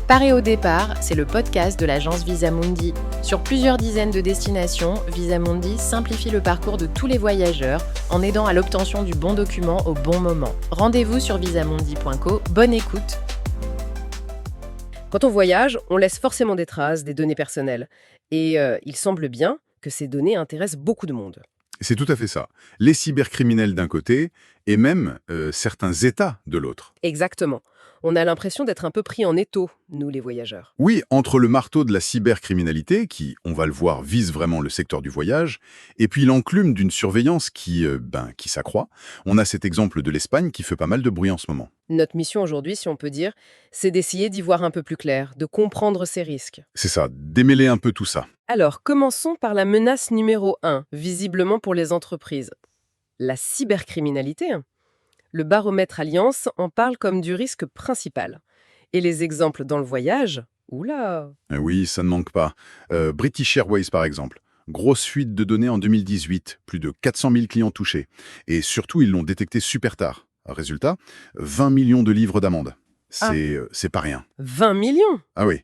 Paré au départ, c'est le podcast de l'agence Visamundi. Sur plusieurs dizaines de destinations, Visamundi simplifie le parcours de tous les voyageurs en aidant à l'obtention du bon document au bon moment. Rendez-vous sur visamundi.co. Bonne écoute. Quand on voyage, on laisse forcément des traces, des données personnelles. Et il semble bien que ces données intéressent beaucoup de monde. C'est tout à fait ça. Les cybercriminels d'un côté et même certains États de l'autre. Exactement. On a l'impression d'être un peu pris en étau, nous les voyageurs. Oui, entre le marteau de la cybercriminalité, qui, on va le voir, vise vraiment le secteur du voyage, et puis l'enclume d'une surveillance qui s'accroît, on a cet exemple de l'Espagne qui fait pas mal de bruit en ce moment. Notre mission aujourd'hui, si on peut dire, c'est d'essayer d'y voir un peu plus clair, de comprendre ces risques. C'est ça, démêler un peu tout ça. Alors, commençons par la menace numéro 1, visiblement pour les entreprises. La cybercriminalité. Le baromètre Alliance en parle comme du risque principal. Et les exemples dans le voyage, oula. Oui, ça ne manque pas. British Airways, par exemple. Grosse fuite de données en 2018, plus de 400 000 clients touchés. Et surtout, ils l'ont détecté super tard. Résultat, 20 millions de livres d'amende. C'est pas rien. 20 millions. Ah oui.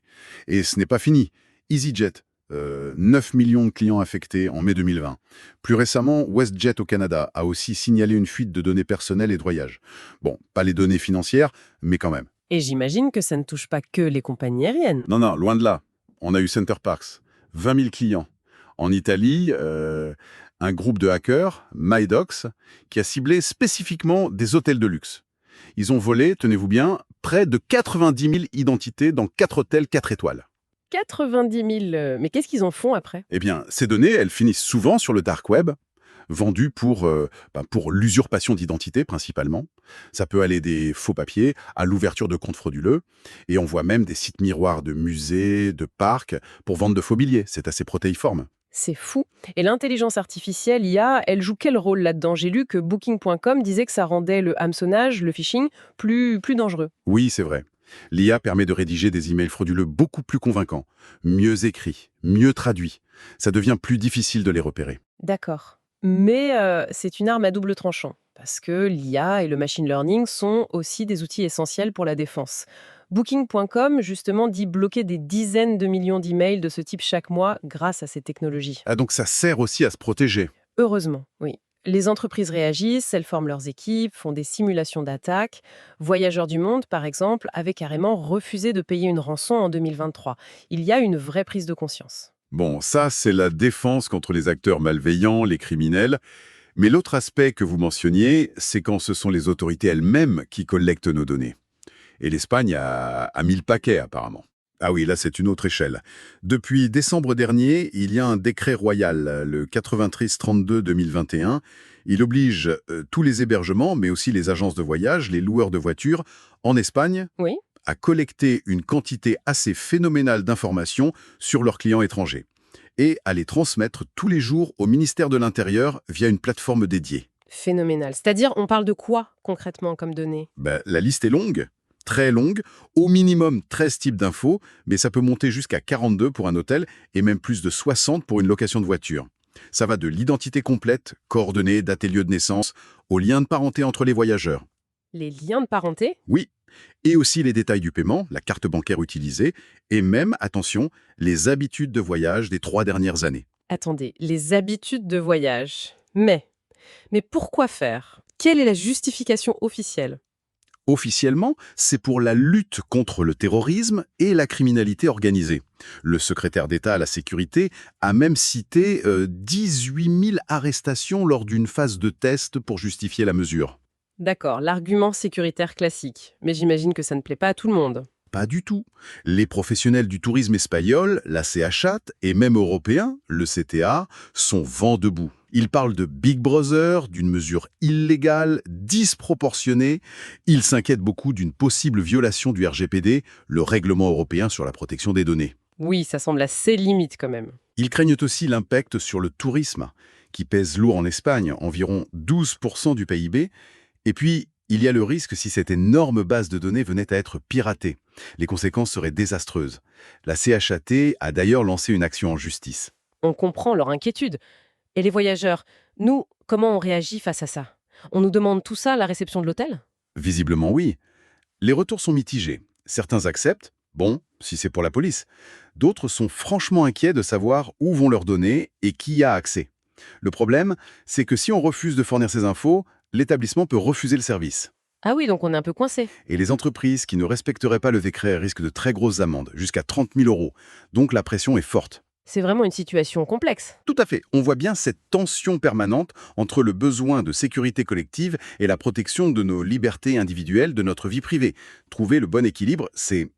Et ce n'est pas fini. EasyJet, 9 millions de clients affectés en mai 2020. Plus récemment, WestJet au Canada a aussi signalé une fuite de données personnelles et de voyage. Bon, pas les données financières, mais quand même. Et j'imagine que ça ne touche pas que les compagnies aériennes. Non, loin de là. On a eu Center Parcs, 20 000 clients. En Italie, un groupe de hackers, MyDocs, qui a ciblé spécifiquement des hôtels de luxe. Ils ont volé, tenez-vous bien, près de 90 000 identités dans 4 hôtels 4 étoiles. 90 000, mais qu'est-ce qu'ils en font après? Eh bien, ces données, elles finissent souvent sur le dark web, vendues pour l'usurpation d'identité principalement. Ça peut aller des faux papiers à l'ouverture de comptes frauduleux. Et on voit même des sites miroirs de musées, de parcs, pour vendre de faux billets. C'est assez protéiforme. C'est fou. Et l'intelligence artificielle, IA, elle joue quel rôle là-dedans? J'ai lu que Booking.com disait que ça rendait le hameçonnage, le phishing, plus dangereux. Oui, c'est vrai. L'IA permet de rédiger des emails frauduleux beaucoup plus convaincants, mieux écrits, mieux traduits. Ça devient plus difficile de les repérer. D'accord. Mais c'est une arme à double tranchant, parce que l'IA et le machine learning sont aussi des outils essentiels pour la défense. Booking.com, justement, dit bloquer des dizaines de millions d'emails de ce type chaque mois grâce à ces technologies. Ah, donc ça sert aussi à se protéger. Heureusement, oui. Les entreprises réagissent, elles forment leurs équipes, font des simulations d'attaques. Voyageurs du Monde, par exemple, avait carrément refusé de payer une rançon en 2023. Il y a une vraie prise de conscience. Bon, ça, c'est la défense contre les acteurs malveillants, les criminels. Mais l'autre aspect que vous mentionniez, c'est quand ce sont les autorités elles-mêmes qui collectent nos données. Et l'Espagne a mis le paquet, apparemment. Ah oui, là, c'est une autre échelle. Depuis décembre dernier, il y a un décret royal, le 93-32-2021. Il oblige tous les hébergements, mais aussi les agences de voyage, les loueurs de voitures, en Espagne, Oui. à collecter une quantité assez phénoménale d'informations sur leurs clients étrangers et à les transmettre tous les jours au ministère de l'Intérieur via une plateforme dédiée. Phénoménal. C'est-à-dire, on parle de quoi concrètement comme données? La liste est longue, très longue, au minimum 13 types d'infos, mais ça peut monter jusqu'à 42 pour un hôtel et même plus de 60 pour une location de voiture. Ça va de l'identité complète, coordonnées, date et lieu de naissance, aux liens de parenté entre les voyageurs. Les liens de parenté? Oui, et aussi les détails du paiement, la carte bancaire utilisée, et même, attention, les habitudes de voyage des 3 dernières années. Attendez, les habitudes de voyage. Mais pourquoi faire? Quelle est la justification officielle? Officiellement, c'est pour la lutte contre le terrorisme et la criminalité organisée. Le secrétaire d'État à la sécurité a même cité 18 000 arrestations lors d'une phase de test pour justifier la mesure. D'accord, l'argument sécuritaire classique. Mais j'imagine que ça ne plaît pas à tout le monde. Pas du tout. Les professionnels du tourisme espagnol, la CHAT, et même européens, le CTA, sont vent debout. Ils parlent de Big Brother, d'une mesure illégale, disproportionnée. Ils s'inquiètent beaucoup d'une possible violation du RGPD, le règlement européen sur la protection des données. Oui, ça semble assez limite quand même. Ils craignent aussi l'impact sur le tourisme, qui pèse lourd en Espagne, environ 12% du PIB. Et puis, il y a le risque si cette énorme base de données venait à être piratée. Les conséquences seraient désastreuses. La CHAT a d'ailleurs lancé une action en justice. On comprend leur inquiétude. Et les voyageurs, nous, comment on réagit face à ça? On nous demande tout ça à la réception de l'hôtel? Visiblement oui. Les retours sont mitigés. Certains acceptent, bon, si c'est pour la police. D'autres sont franchement inquiets de savoir où vont leurs données et qui y a accès. Le problème, c'est que si on refuse de fournir ces infos, l'établissement peut refuser le service. Ah oui, donc on est un peu coincé. Et les entreprises qui ne respecteraient pas le décret risquent de très grosses amendes, jusqu'à 30 000 euros. Donc la pression est forte. C'est vraiment une situation complexe. Tout à fait. On voit bien cette tension permanente entre le besoin de sécurité collective et la protection de nos libertés individuelles, de notre vie privée. Trouver le bon équilibre, c'est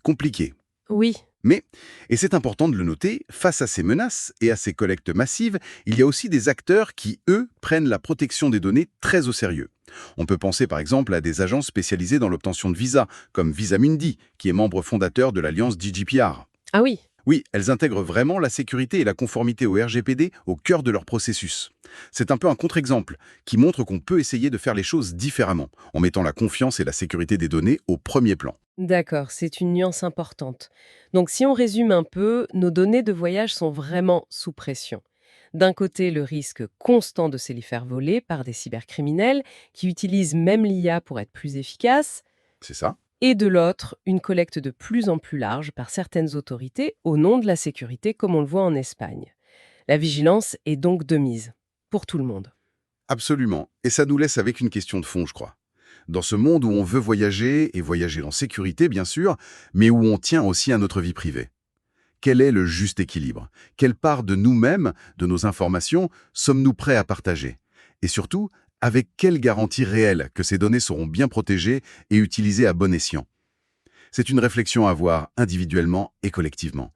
compliqué. Oui, Mais, et c'est important de le noter, face à ces menaces et à ces collectes massives, il y a aussi des acteurs qui, eux, prennent la protection des données très au sérieux. On peut penser par exemple à des agences spécialisées dans l'obtention de visas, comme Visamundi, qui est membre fondateur de l'alliance GDPR. ah oui. Oui, elles intègrent vraiment la sécurité et la conformité au RGPD au cœur de leur processus. C'est un peu un contre-exemple qui montre qu'on peut essayer de faire les choses différemment, en mettant la confiance et la sécurité des données au premier plan. D'accord, c'est une nuance importante. Donc si on résume un peu, nos données de voyage sont vraiment sous pression. D'un côté, le risque constant de se les faire voler par des cybercriminels qui utilisent même l'IA pour être plus efficaces, C'est ça? et de l'autre, une collecte de plus en plus large par certaines autorités au nom de la sécurité, comme on le voit en Espagne. La vigilance est donc de mise, pour tout le monde. Absolument. Et ça nous laisse avec une question de fond, je crois. Dans ce monde où on veut voyager, et voyager en sécurité, bien sûr, mais où on tient aussi à notre vie privée. Quel est le juste équilibre? Quelle part de nous-mêmes, de nos informations, sommes-nous prêts à partager? Et surtout, avec quelle garantie réelle que ces données seront bien protégées et utilisées à bon escient? C'est une réflexion à avoir individuellement et collectivement.